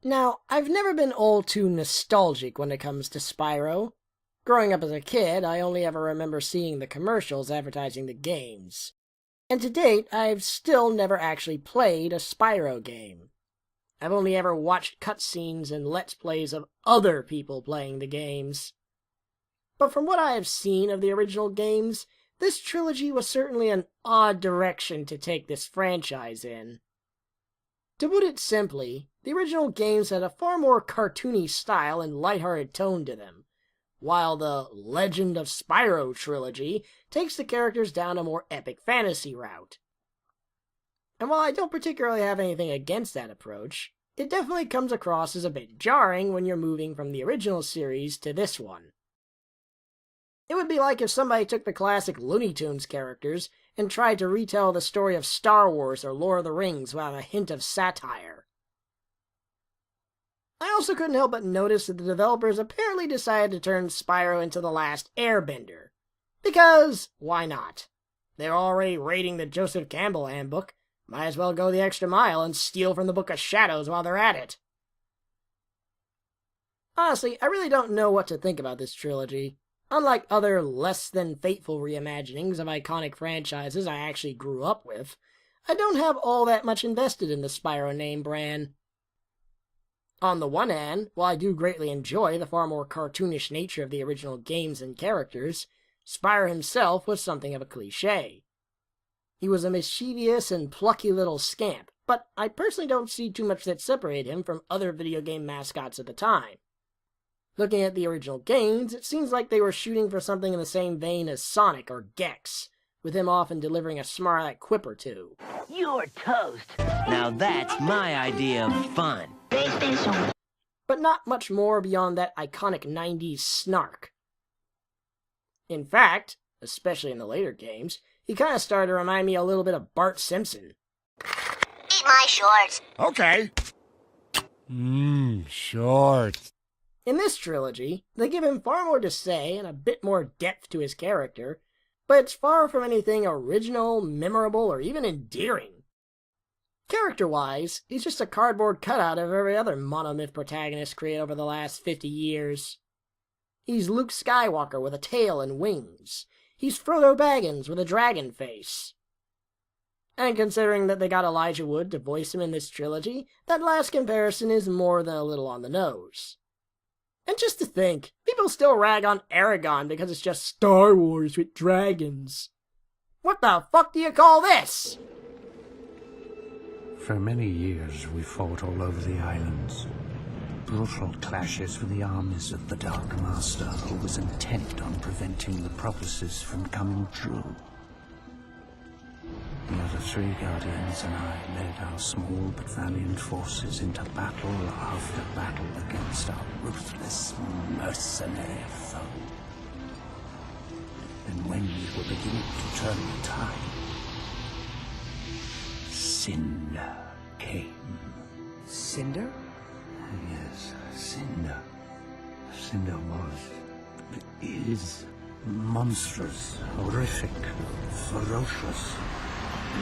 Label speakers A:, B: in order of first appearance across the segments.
A: Now, I've never been all too nostalgic when it comes to Spyro. Growing up as a kid, I only ever remember seeing the commercials advertising the games. And to date, I've still never actually played a Spyro game. I've only ever watched cutscenes and Let's Plays of other people playing the games. But from what I have seen of the original games, this trilogy was certainly an odd direction to take this franchise in. To put it simply, the original games had a far more cartoony style and lighthearted tone to them, while the Legend of Spyro trilogy takes the characters down a more epic fantasy route. And while I don't particularly have anything against that approach, it definitely comes across as a bit jarring when you're moving from the original series to this one. It would be like if somebody took the classic Looney Tunes characters and tried to retell the story of Star Wars or Lord of the Rings without a hint of satire. I also couldn't help but notice that the developers apparently decided to turn Spyro into the last Airbender. Because, why not? They're already raiding the Joseph Campbell handbook. Might as well go the extra mile and steal from the Book of Shadows while they're at it. Honestly, I really don't know what to think about this trilogy. Unlike other less-than-faithful reimaginings of iconic franchises I actually grew up with, I don't have all that much invested in the Spyro name brand. On the one hand, while I do greatly enjoy the far more cartoonish nature of the original games and characters, Spyro himself was something of a cliché. He was a mischievous and plucky little scamp, but I personally don't see too much that separated him from other video game mascots at the time. Looking at the original games, it seems like they were shooting for something in the same vein as Sonic or Gex, with him often delivering a smart quip or two.
B: You're toast. Now that's my idea of fun.
A: But not much more beyond that iconic 90s snark. In fact, especially in the later games, he kind of started to remind me a little bit of Bart Simpson.
C: Eat my shorts.
D: Okay. Shorts.
A: In this trilogy, they give him far more to say and a bit more depth to his character, but it's far from anything original, memorable, or even endearing. Character-wise, he's just a cardboard cutout of every other monomyth protagonist created over the last 50 years. He's Luke Skywalker with a tail and wings. He's Frodo Baggins with a dragon face. And considering that they got Elijah Wood to voice him in this trilogy, that last comparison is more than a little on the nose. And just to think, people still rag on Aragon because it's just Star Wars with dragons. What the fuck do you call this?
E: For many years we fought all over the islands. Brutal clashes with the armies of the Dark Master, who was intent on preventing the prophecies from coming true. The other three Guardians and I led our small but valiant forces into battle after battle against our ruthless, mercenary foe. And when we were beginning to turn the tide, Cinder came.
A: Cinder?
E: Yes, Cinder. Cinder was, is, monstrous, horrific, ferocious.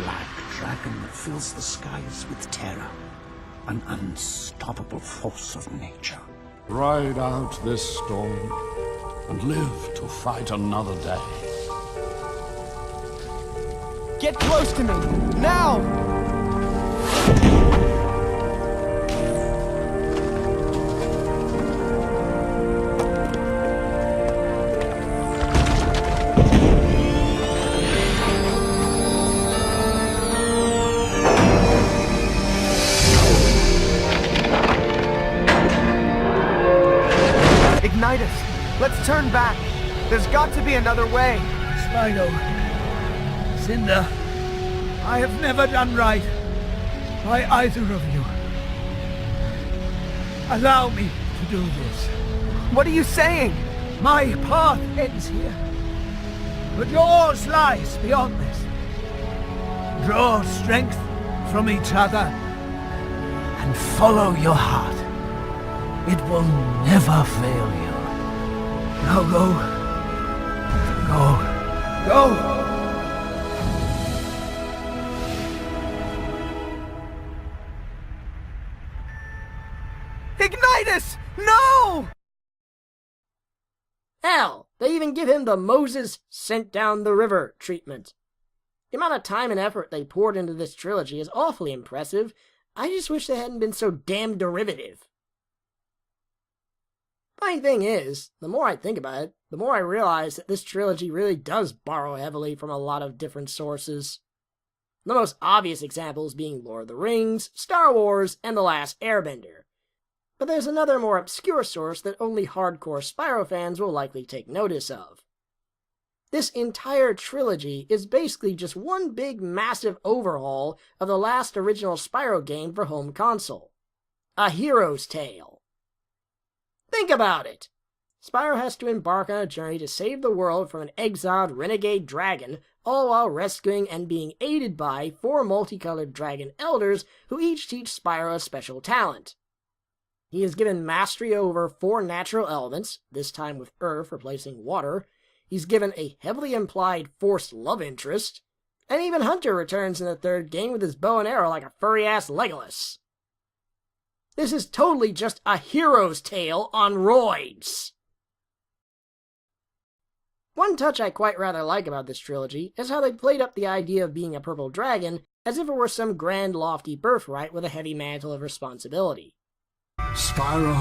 E: Black dragon that fills the skies with terror. An unstoppable force of nature.
D: Ride out this storm and live to fight another day.
F: Get close to me, now! Ignite us. Let's turn back. There's got to be another way.
G: Spyro, Cinder, I have never done right by either of you. Allow me to do this.
F: What are you saying?
G: My path ends here, but yours lies beyond this. Draw strength from each other and follow your heart. It will never fail you. Now go. Go.
F: Ignitus! No!
A: Hell, they even give him the Moses sent down the river treatment. The amount of time and effort they poured into this trilogy is awfully impressive. I just wish they hadn't been so damn derivative. Funny thing is, the more I think about it, the more I realize that this trilogy really does borrow heavily from a lot of different sources. The most obvious examples being Lord of the Rings, Star Wars, and The Last Airbender. But there's another more obscure source that only hardcore Spyro fans will likely take notice of. This entire trilogy is basically just one big massive overhaul of the last original Spyro game for home console. A hero's tale. Think about it! Spyro has to embark on a journey to save the world from an exiled renegade dragon, all while rescuing and being aided by 4 multicolored dragon elders who each teach Spyro a special talent. He is given mastery over 4 natural elements, this time with earth replacing water. He's given a heavily implied forced love interest, and even Hunter returns in the 3rd game with his bow and arrow like a furry-ass Legolas. This is totally just a hero's tale on roids. One touch I quite rather like about this trilogy is how they played up the idea of being a purple dragon as if it were some grand lofty birthright with a heavy mantle of responsibility.
D: Spyro,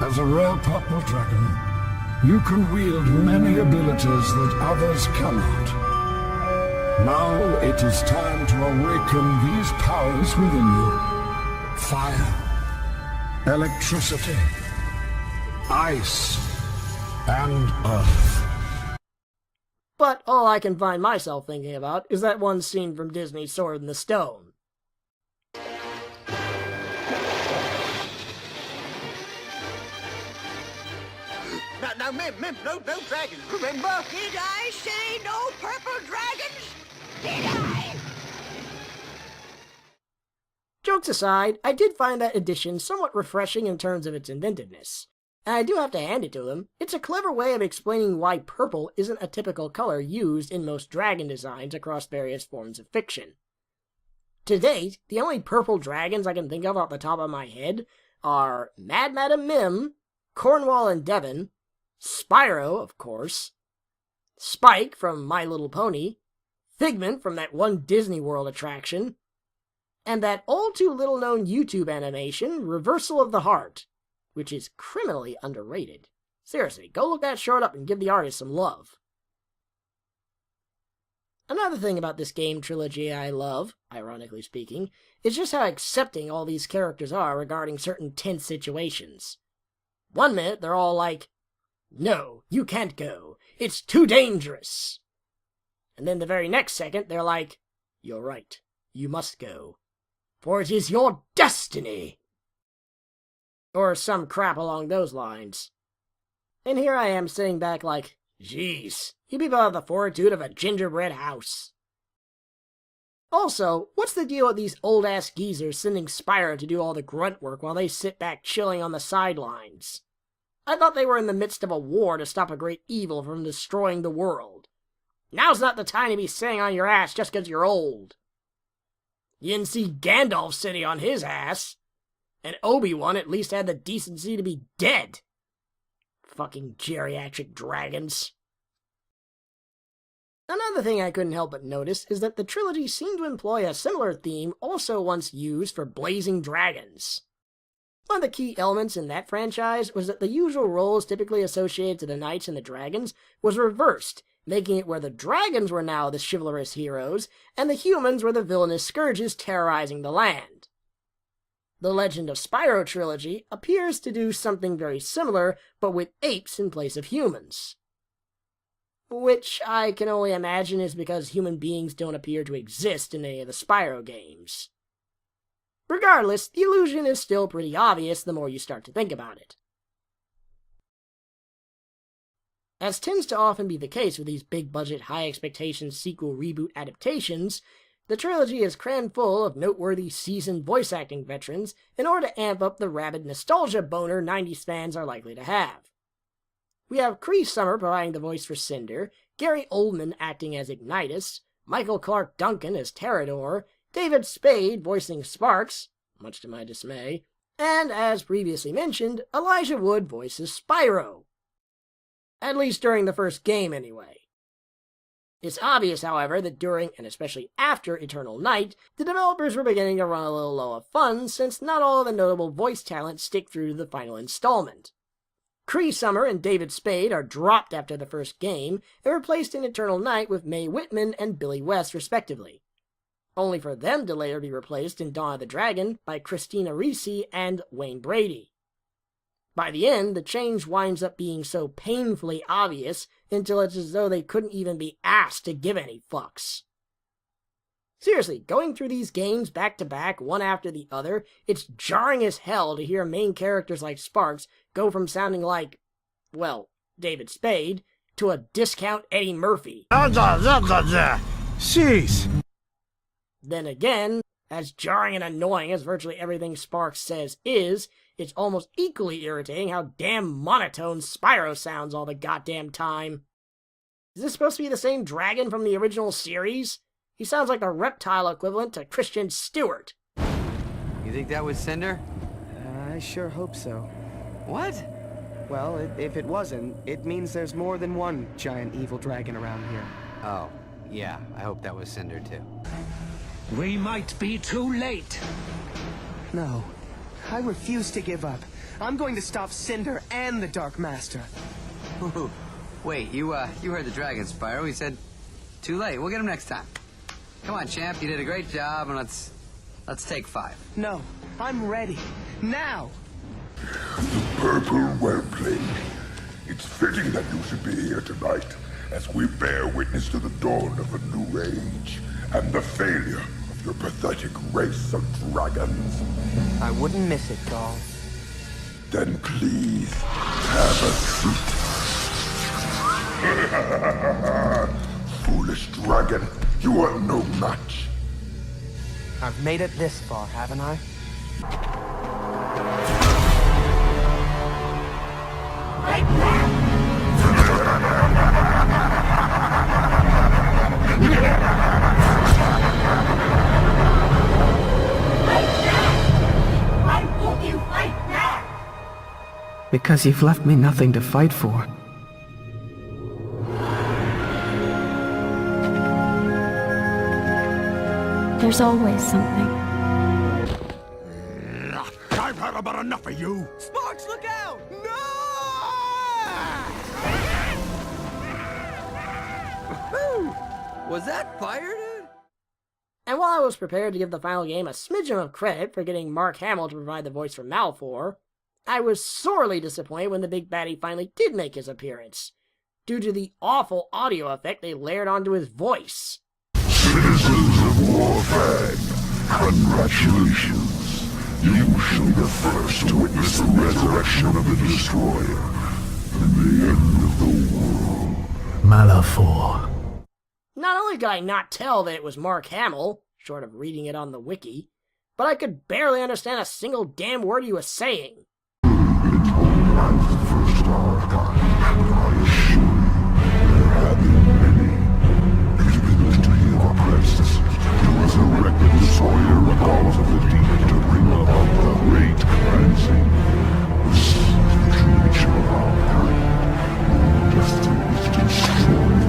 D: as a rare purple dragon, you can wield many abilities that others cannot. Now it is time to awaken these powers within you. Fire, electricity, ice, and earth.
A: But all I can find myself thinking about is that one scene from Disney's Sword in the Stone.
H: Now, Mim, no dragons, remember?
C: Did I say no purple dragons? Did I?
A: Jokes aside, I did find that edition somewhat refreshing in terms of its inventiveness. And I do have to hand it to them. It's a clever way of explaining why purple isn't a typical color used in most dragon designs across various forms of fiction. To date, the only purple dragons I can think of off the top of my head are Mad Madam Mim, Cornwall and Devon, Spyro, of course, Spike from My Little Pony, Figment from that one Disney World attraction, and that all too little known YouTube animation, Reversal of the Heart, which is criminally underrated. Seriously, go look that short up and give the artist some love. Another thing about this game trilogy I love, ironically speaking, is just how accepting all these characters are regarding certain tense situations. One minute they're all like, "No, you can't go. It's too dangerous." And then the very next second they're like, "You're right. You must go. For it is your destiny." Or some crap along those lines. And here I am sitting back like, geez, you people have the fortitude of a gingerbread house. Also, what's the deal with these old-ass geezers sending Spyro to do all the grunt work while they sit back chilling on the sidelines? I thought they were in the midst of a war to stop a great evil from destroying the world. Now's not the time to be sitting on your ass just 'cause you're old. You didn't see Gandalf sitting on his ass. And Obi-Wan at least had the decency to be dead. Fucking geriatric dragons. Another thing I couldn't help but notice is that the trilogy seemed to employ a similar theme also once used for Blazing Dragons. One of the key elements in that franchise was that the usual roles typically associated to the knights and the dragons was reversed, making it where the dragons were now the chivalrous heroes, and the humans were the villainous scourges terrorizing the land. The Legend of Spyro trilogy appears to do something very similar, but with apes in place of humans. Which I can only imagine is because human beings don't appear to exist in any of the Spyro games. Regardless, the illusion is still pretty obvious the more you start to think about it. As tends to often be the case with these big-budget, high-expectation sequel-reboot adaptations, the trilogy is crammed full of noteworthy seasoned voice acting veterans in order to amp up the rabid nostalgia boner 90s fans are likely to have. We have Cree Summer providing the voice for Cinder, Gary Oldman acting as Ignitus, Michael Clark Duncan as Terrador, David Spade voicing Sparks, much to my dismay, And as previously mentioned, Elijah Wood voices Spyro. At least during the first game, anyway. It's obvious, however, that during, and especially after Eternal Night, the developers were beginning to run a little low of funds since not all of the notable voice talent stick through to the final installment. Cree Summer and David Spade are dropped after the first game and replaced in Eternal Night with Mae Whitman and Billy West, respectively, only for them to later be replaced in Dawn of the Dragon by Christina Ricci and Wayne Brady. By the end, the change winds up being so painfully obvious until it's as though they couldn't even be asked to give any fucks. Seriously, going through these games back to back, one after the other, it's jarring as hell to hear main characters like Sparks go from sounding like, well, David Spade, to a discount Eddie Murphy.
G: Jeez.
A: Then again, as jarring and annoying as virtually everything Sparks says is, it's almost equally irritating how damn monotone Spyro sounds all the goddamn time. Is this supposed to be the same dragon from the original series? He sounds like the reptile equivalent to Christian Stewart.
I: You think that was Cinder?
F: I sure hope so.
I: What?
F: Well, if it wasn't, it means there's more than one giant evil dragon around here.
I: Oh, yeah, I hope that was Cinder too.
G: We might be too late.
F: No, I refuse to give up. I'm going to stop Cinder and the Dark Master.
I: Wait, you heard the dragon, Spyro. He said, too late. We'll get him next time. Come on, champ. You did a great job, and let's take 5.
F: No, I'm ready. Now!
D: Purple, well played. It's fitting that you should be here tonight, as we bear witness to the dawn of a new age, and the failure of your pathetic race of dragons.
F: I wouldn't miss it, doll.
D: Then please, have a seat. Foolish dragon, you are no match.
F: I've made it this far, haven't I?
C: Why won't you fight back?
F: Because you've left me nothing to fight for.
J: There's always something.
D: I've had about enough of you.
F: Sparks, look out! No!
I: Was that fire, dude?
A: And while I was prepared to give the final game a smidgen of credit for getting Mark Hamill to provide the voice for Malfoy, I was sorely disappointed when the big baddie finally did make his appearance, due to the awful audio effect they layered onto his voice.
D: Citizens of Warfang, congratulations. You shall be the first to witness the resurrection of the Destroyer and the end of the world.
G: Malfoy.
A: Not only could I not tell that it was Mark Hamill, short of reading it on the wiki, but I could barely understand a single damn word he was saying.
D: Resurrected Destroyer with all of the demons to bring about the great cleansing. This is the true of our time. Destiny is destroyed.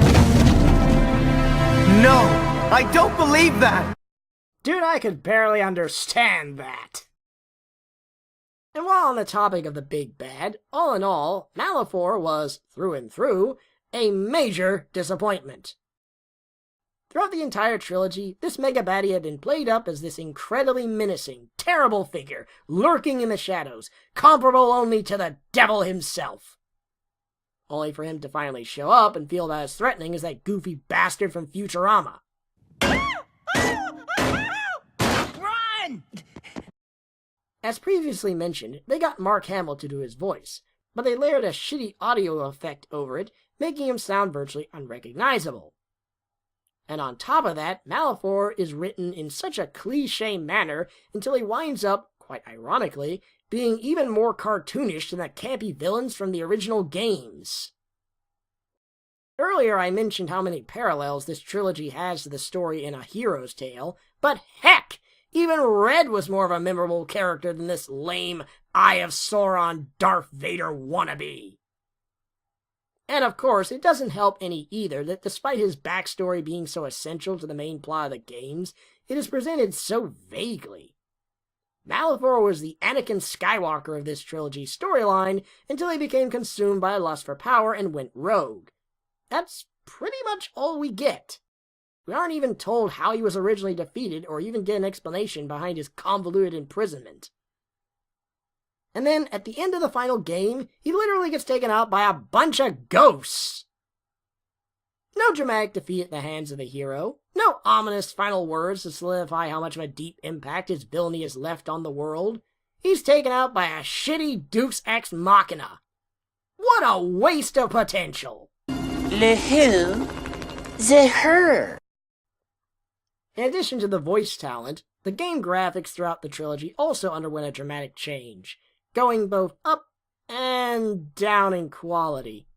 F: No! I don't believe that!
A: Dude, I could barely understand that. And while on the topic of the big bad, all in all, Malfoy was, through and through, a major disappointment. Throughout the entire trilogy, this mega baddie had been played up as this incredibly menacing, terrible figure, lurking in the shadows, comparable only to the devil himself. Only for him to finally show up and feel about as threatening as that goofy bastard from Futurama.
C: Run!
A: As previously mentioned, they got Mark Hamill to do his voice, but they layered a shitty audio effect over it, making him sound virtually unrecognizable. And on top of that, Malfoy is written in such a cliché manner until he winds up, quite ironically, being even more cartoonish than the campy villains from the original games. Earlier I mentioned how many parallels this trilogy has to the story in A Hero's Tale, but heck! Even Red was more of a memorable character than this lame Eye of Sauron Darth Vader wannabe. And of course, it doesn't help any either that despite his backstory being so essential to the main plot of the games, it is presented so vaguely. Malifaux was the Anakin Skywalker of this trilogy storyline until he became consumed by a lust for power and went rogue. That's pretty much all we get. We aren't even told how he was originally defeated or even get an explanation behind his convoluted imprisonment. And then, at the end of the final game, he literally gets taken out by a bunch of ghosts. No dramatic defeat at the hands of the hero. No ominous final words to solidify how much of a deep impact his villainy has left on the world. He's taken out by a shitty Deus Ex Machina. What a waste of potential!
C: Le who? The her.
A: In addition to the voice talent, the game graphics throughout the trilogy also underwent a dramatic change, going both up and down in quality.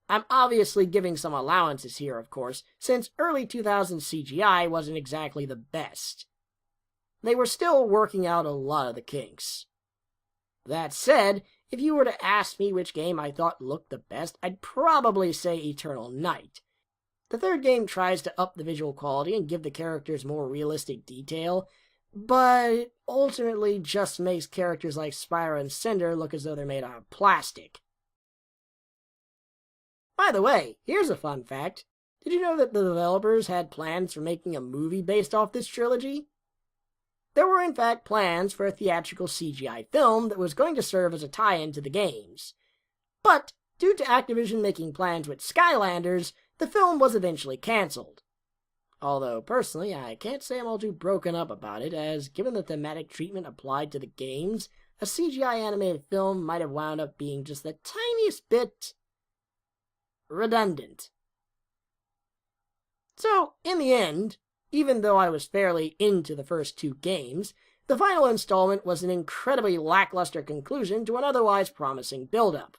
A: I'm obviously giving some allowances here, of course, since early 2000s CGI wasn't exactly the best. They were still working out a lot of the kinks. That said, if you were to ask me which game I thought looked the best, I'd probably say Eternal Night. The third game tries to up the visual quality and give the characters more realistic detail, but it ultimately just makes characters like Spyro and Cinder look as though they're made out of plastic. By the way, here's a fun fact. Did you know that the developers had plans for making a movie based off this trilogy? There were in fact plans for a theatrical CGI film that was going to serve as a tie-in to the games. But, due to Activision making plans with Skylanders, the film was eventually cancelled. Although, personally, I can't say I'm all too broken up about it, as given the thematic treatment applied to the games, a CGI animated film might have wound up being just the tiniest bit redundant. So, in the end, even though I was fairly into the first two games, the final installment was an incredibly lackluster conclusion to an otherwise promising build-up.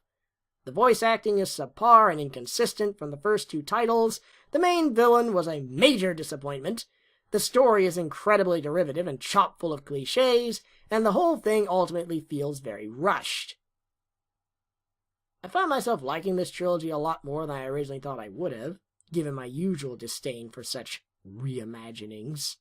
A: The voice acting is subpar and inconsistent from the first two titles, the main villain was a major disappointment, the story is incredibly derivative and chock full of cliches, and the whole thing ultimately feels very rushed. I found myself liking this trilogy a lot more than I originally thought I would have, given my usual disdain for such reimaginings.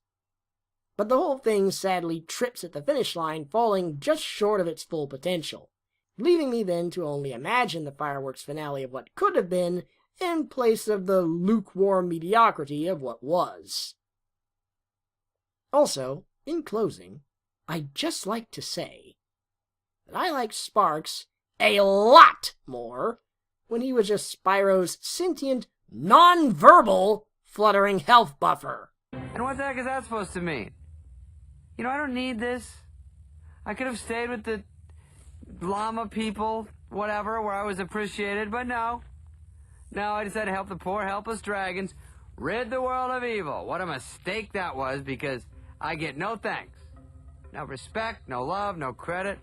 A: But the whole thing sadly trips at the finish line, falling just short of its full potential, leaving me then to only imagine the fireworks finale of what could have been, in place of the lukewarm mediocrity of what was. Also, in closing, I'd just like to say that I like Sparks a lot more when he was just Spyro's sentient, non-verbal, fluttering health buffer.
I: And what the heck is that supposed to mean? You know, I don't need this. I could have stayed with the llama people, whatever, where I was appreciated, but no. No, I decided to help the poor, helpless dragons rid the world of evil. What a mistake that was, because I get no thanks. No respect, no love, no credit.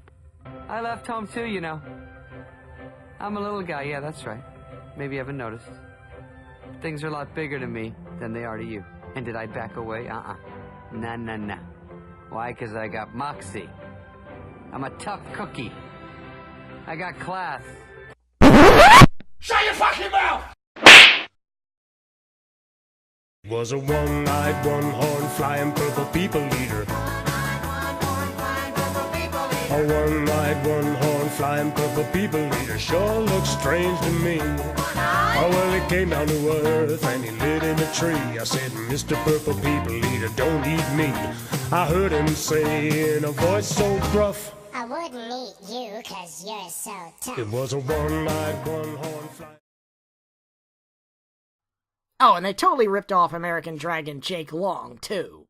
I: I left home too, you know. I'm a little guy, yeah, that's right. Maybe you haven't noticed. Things are a lot bigger to me than they are to you. And did I back away? Nah. Why? 'Cause I got moxie. I'm a tough cookie. I got class.
H: Shut your fucking mouth!
K: Was a one-eyed, one-horned, flying purple people eater. A one-eyed, one-horned, flying purple people eater sure looks strange to me. Oh, well, he came down to earth and he lit in a tree. I said, Mr. Purple People Eater, don't eat me. I heard him say in a voice so gruff,
L: I wouldn't eat you 'cause you're so tough.
K: It was a one-eyed, one-horned, flying...
A: Oh, and they totally ripped off American Dragon Jake Long, too.